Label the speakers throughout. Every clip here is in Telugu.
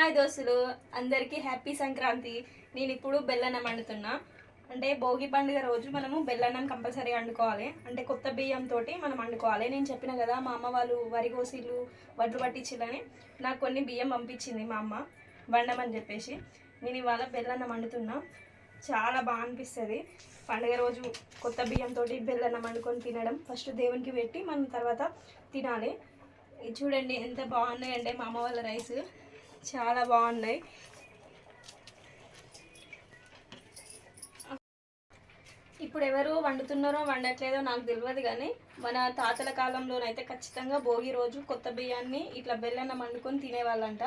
Speaker 1: హాయ్ దోస్తులు, అందరికీ హ్యాపీ సంక్రాంతి. నేను ఇప్పుడు బెల్లన్నం వండుతున్నా. అంటే భోగి పండుగ రోజు మనము బెల్లన్నం కంపల్సరీ వండుకోవాలి. అంటే కొత్త బియ్యంతో మనం వండుకోవాలి. నేను చెప్పిన కదా, మా అమ్మ వాళ్ళు వరి కోసిళ్ళు వడ్లు పట్టించిల్లని నాకు కొన్ని బియ్యం పంపించింది మా అమ్మ వండమని చెప్పేసి. నేను ఇవాళ బెల్లన్నం వండుతున్నా. చాలా బాగా అనిపిస్తుంది పండుగ రోజు కొత్త బియ్యంతో బెల్లన్నం వండుకొని తినడం. ఫస్ట్ దేవునికి పెట్టి మనం తర్వాత తినాలి. చూడండి ఎంత బాగున్నాయి అంటే మా అమ్మ వాళ్ళ రైస్ చాలా బాగున్నాయి. ఇప్పుడు ఎవరు వండుతున్నారో వండట్లేదో నాకు తెలియదు, కానీ మన తాతల కాలంలోనైతే ఖచ్చితంగా భోగి రోజు కొత్త బియ్యాన్ని ఇట్లా బెల్లన్నం వండుకొని తినేవాళ్ళంట.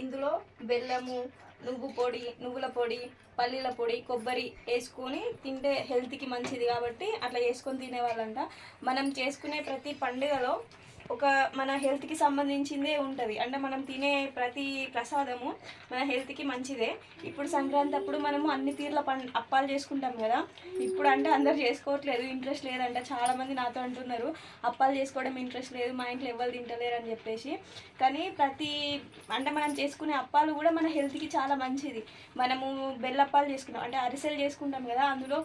Speaker 1: ఇందులో బెల్లము, నువ్వుల పొడి, పల్లీల పొడి, కొబ్బరి వేసుకొని తింటే హెల్త్కి మంచిది కాబట్టి అట్లా వేసుకొని తినేవాళ్ళంట. మనం చేసుకునే ప్రతి పండుగలో ఒక మన హెల్త్కి సంబంధించిందే ఉంటుంది. అంటే మనం తినే ప్రతి ప్రసాదము మన హెల్త్కి మంచిదే. ఇప్పుడు సంక్రాంతి అప్పుడు మనము అన్ని తీర్ల అప్పాలు చేసుకుంటాం కదా. ఇప్పుడు అంటే అందరు చేసుకోవట్లేదు, ఇంట్రెస్ట్ లేదంట. చాలామంది నాతో అంటున్నారు అప్పాలు చేసుకోవడం ఇంట్రెస్ట్ లేదు, మా ఇంట్లో ఎవరు తింటలేరు అని చెప్పేసి. కానీ అంటే మనం చేసుకునే అప్పాలు కూడా మన హెల్త్కి చాలా మంచిది. మనము బెల్లప్పాలు చేసుకుంటాం, అంటే అరిసెలు చేసుకుంటాం కదా, అందులో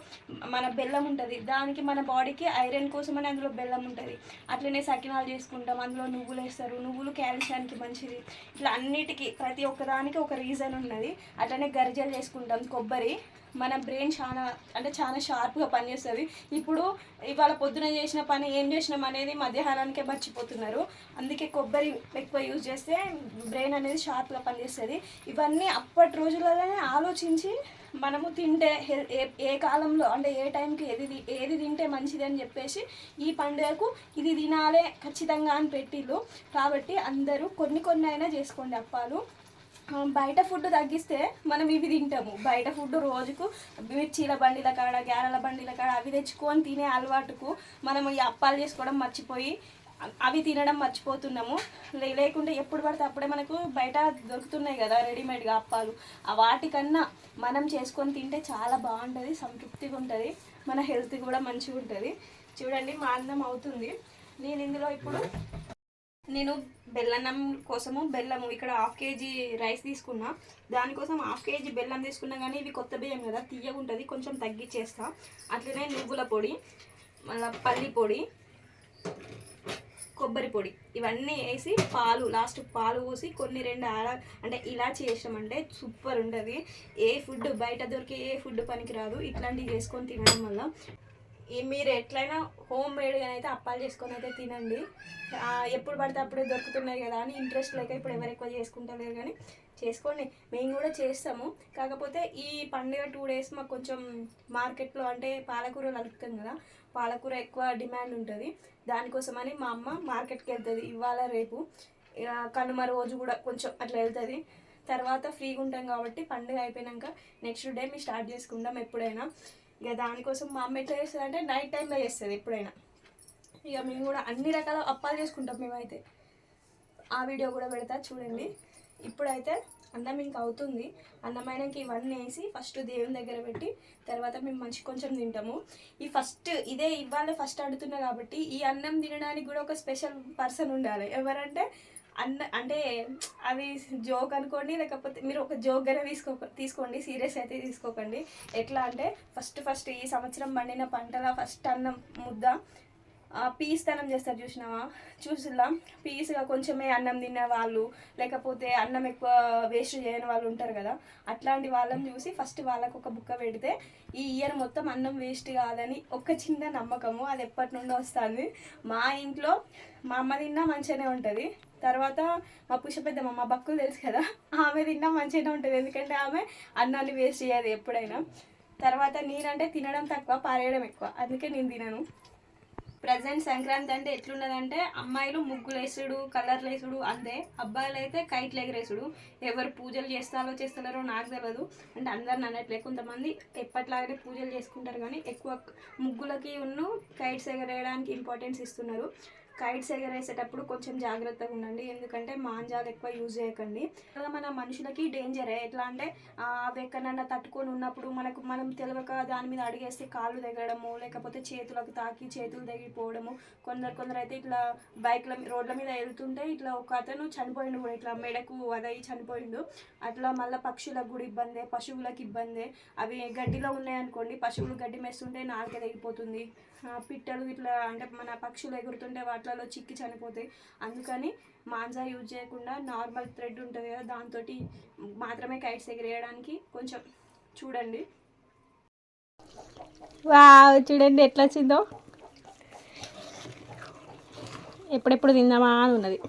Speaker 1: మన బెల్లం ఉంటుంది. దానికి మన బాడీకి ఐరన్ కోసమని అందులో బెల్లం ఉంటుంది. అట్లనే సకినాలు చేసుకుంటాం, అందులో నువ్వులు వేస్తారు. నువ్వులు కాల్షియానికి మంచిది. ఇట్లా అన్నిటికీ ప్రతి ఒక్కదానికి ఒక రీజన్ ఉన్నది. అట్లనే గరిజలు చేసుకుంటాం. కొబ్బరి మన బ్రెయిన్ చాలా షార్ప్గా పనిచేస్తుంది. ఇప్పుడు ఇవాళ పొద్దున చేసిన పని ఏం చేసినాం అనేది మధ్యాహ్నానికే మర్చిపోతున్నారు. అందుకే కొబ్బరి ఎక్కువ యూజ్ చేస్తే బ్రెయిన్ అనేది షార్ప్గా పనిచేస్తుంది. ఇవన్నీ అప్పటి రోజులలోనే ఆలోచించి మనము తింటే ఏ కాలంలో అంటే ఏ టైంకి ఏది తింటే మంచిది అని చెప్పేసి ఈ పండుగకు ఇది తినాలే ఖచ్చితంగా అని పెట్టిళ్ళు. కాబట్టి అందరూ కొన్ని అయినా చేసుకోండి అప్పాలు. బయట ఫుడ్ తగ్గిస్తే మనం ఇవి తింటాము. బయట ఫుడ్ రోజుకు మిర్చీల బండిల కాడ, గ్యారెల బండిల కాడ అవి తెచ్చుకొని తినే అలవాటుకు మనం ఈ అప్పాలు చేసుకోవడం మర్చిపోయి అవి తినడం మర్చిపోతున్నాము. లేకుంటే ఎప్పుడు పడితే అప్పుడే మనకు బయట దొరుకుతున్నాయి కదా రెడీమేడ్గా అప్పాలు. ఆ వాటికన్నా మనం చేసుకొని తింటే చాలా బాగుంటుంది, సంతృప్తిగా ఉంటుంది, మన హెల్త్ కూడా మంచిగా ఉంటుంది. చూడండి మా అన్నం అవుతుంది. నేను ఇందులో ఇప్పుడు బెల్లన్నం కోసము బెల్లము ఇక్కడ 1/2 kg రైస్ తీసుకున్నా. దానికోసం 1/2 kg బెల్లం తీసుకున్నా, కానీ ఇవి కొత్త బియ్యం కదా తీయగా ఉంటుంది, కొంచెం తగ్గించేస్తా. అట్లనే నువ్వుల పొడి, మళ్ళీ పల్లి పొడి, కొబ్బరి పొడి ఇవన్నీ వేసి లాస్ట్ పాలు పోసి కొన్ని 2 అంటే ఇలా చేసామంటే సూపర్ ఉంటుంది. ఏ ఫుడ్ బయట దొరికే ఏ ఫుడ్ పనికిరాదు. ఇట్లాంటివి చేసుకొని తినడం వల్ల మీరు ఎట్లయినా హోమ్ మేడ్గా అయితే అప్పాలు చేసుకొని అయితే తినండి. ఎప్పుడు పడితే అప్పుడే దొరుకుతున్నాయి కదా అని ఇంట్రెస్ట్ లేక ఇప్పుడు ఎవరు ఎక్కువ చేసుకుంటలేరు, కానీ చేసుకోండి. మేము కూడా చేస్తాము. కాకపోతే ఈ పండుగ 2 days మాకు కొంచెం మార్కెట్లో అంటే పాలకూర కలుపుతాం కదా, పాలకూర ఎక్కువ డిమాండ్ ఉంటుంది. దానికోసమని మా అమ్మ మార్కెట్కి వెళ్తుంది ఇవాళ రేపు. కనుమ రోజు కూడా కొంచెం అట్లా వెళ్తుంది. తర్వాత ఫ్రీగా ఉంటాం కాబట్టి పండుగ అయిపోయాక నెక్స్ట్ డే మేము స్టార్ట్ చేసుకుంటాం ఎప్పుడైనా. ఇక దానికోసం మా అమ్మ ఎట్లా చేస్తుంది అంటే నైట్ టైంలో చేస్తుంది ఎప్పుడైనా. ఇక మేము కూడా అన్ని రకాల అప్పాలు చేసుకుంటాం మేమైతే. ఆ వీడియో కూడా పెడతా చూడండి. ఇప్పుడైతే అన్నం ఇంకా అవుతుంది. అన్నమైనాక ఇవన్నీ వేసి ఫస్ట్ దేవుని దగ్గర పెట్టి తర్వాత మేము కొంచెం తింటాము. ఇవాళ ఫస్ట్ అడుగుతున్నా కాబట్టి ఈ అన్నం తినడానికి కూడా ఒక స్పెషల్ పర్సన్ ఉండాలి. ఎవరంటే అంటే అది జోక్ అనుకోండి, లేకపోతే మీరు ఒక జోక్గానే తీసుకోండి, సీరియస్ అయితే తీసుకోకండి. ఎట్లా అంటే ఫస్ట్ ఈ సంవత్సరం పండిన పంటల ఫస్ట్ అన్నం ముద్ద పీస్తనం చేస్తారు చూసిలా. పీస్గా కొంచెమే అన్నం తిన్న వాళ్ళు, లేకపోతే అన్నం ఎక్కువ వేస్ట్ చేయని వాళ్ళు ఉంటారు కదా, అట్లాంటి వాళ్ళని చూసి ఫస్ట్ వాళ్ళకు ఒక బుక్క పెడితే ఈ ఇయర్ మొత్తం అన్నం వేస్ట్ కాదని ఒక చిన్న నమ్మకము. అది ఎప్పటి నుండో వస్తుంది. మా ఇంట్లో మా అమ్మ తిన్నా మంచిగానే ఉంటుంది. తర్వాత మా పెద్దమ్మ, మా బక్కులు తెలుసు కదా, ఆమె తిన్నా మంచిగానే ఉంటుంది. ఎందుకంటే ఆమె అన్నాన్ని వేస్ట్ చేయదు ఎప్పుడైనా. తర్వాత నేనంటే తినడం తక్కువ, పారేయడం ఎక్కువ, అందుకే నేను తినను. ప్రజెంట్ సంక్రాంతి అంటే ఎట్లున్నదంటే అమ్మాయిలు ముగ్గులు వేసుడు, కలర్లు వేసుడు అంతే. అబ్బాయిలు అయితే కైట్లు ఎగరేసుడు. ఎవరు పూజలు చేస్తారో నాకు తెలియదు. అంటే అందరిని అన్నట్లే, కొంతమంది ఎప్పట్లాగే పూజలు చేసుకుంటారు, కానీ ఎక్కువ ముగ్గులకి కైట్స్ ఎగరేయడానికి ఇంపార్టెన్స్ ఇస్తున్నారు. కైట్స్ ఎగరేసేటప్పుడు కొంచెం జాగ్రత్తగా ఉండండి, ఎందుకంటే మాంజాలు ఎక్కువ యూజ్ చేయకండి. అలా మన మనుషులకి డేంజరే. ఎట్లా అంటే అవి ఎక్కడన్నా తట్టుకొని ఉన్నప్పుడు మనం తెలియక దాని మీద అడిగేస్తే కాళ్ళు తెగడము, లేకపోతే చేతులకు తాకి చేతులు తెగిపోవడము. కొందరు అయితే ఇట్లా రోడ్ల మీద వెళ్తుంటే ఇట్లా ఒక అతను చనిపోయిండు కూడా, ఇట్లా మెడకు అదయి చనిపోయిండు. అట్లా మళ్ళీ పక్షులకు కూడా ఇబ్బందే, పశువులకు ఇబ్బందే. అవి గడ్డిలో ఉన్నాయనుకోండి, పశువులు గడ్డి మెస్తుంటే నాలుక తెగిపోతుంది. పిట్టలు ఇట్లా అంటే మన పక్షులు ఎగురుతుంటే వాటిలలో చిక్కి చనిపోతాయి. అందుకని మాంజా యూజ్ చేయకుండా నార్మల్ థ్రెడ్ ఉంటుంది కదా, దాంతో మాత్రమే కైట్స్ ఎగిరేయడానికి కొంచెం చూడండి.
Speaker 2: వావ్, చూడండి ఎట్లా వచ్చిందో. ఎప్పుడెప్పుడు తిందామా అని ఉన్నది.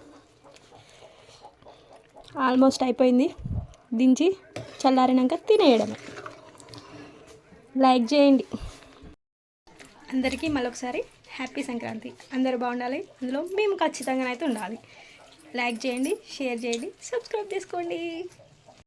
Speaker 2: ఆల్మోస్ట్ అయిపోయింది. దించి చల్లారినాక తినేయడమే. లైక్ చేయండి. అందరికీ మరొకసారి హ్యాపీ సంక్రాంతి. అందరూ బాగుండాలి, అందులో మేము ఖచ్చితంగా అయితే ఉండాలి. లైక్ చేయండి, షేర్ చేయండి, సబ్స్క్రైబ్ చేసుకోండి.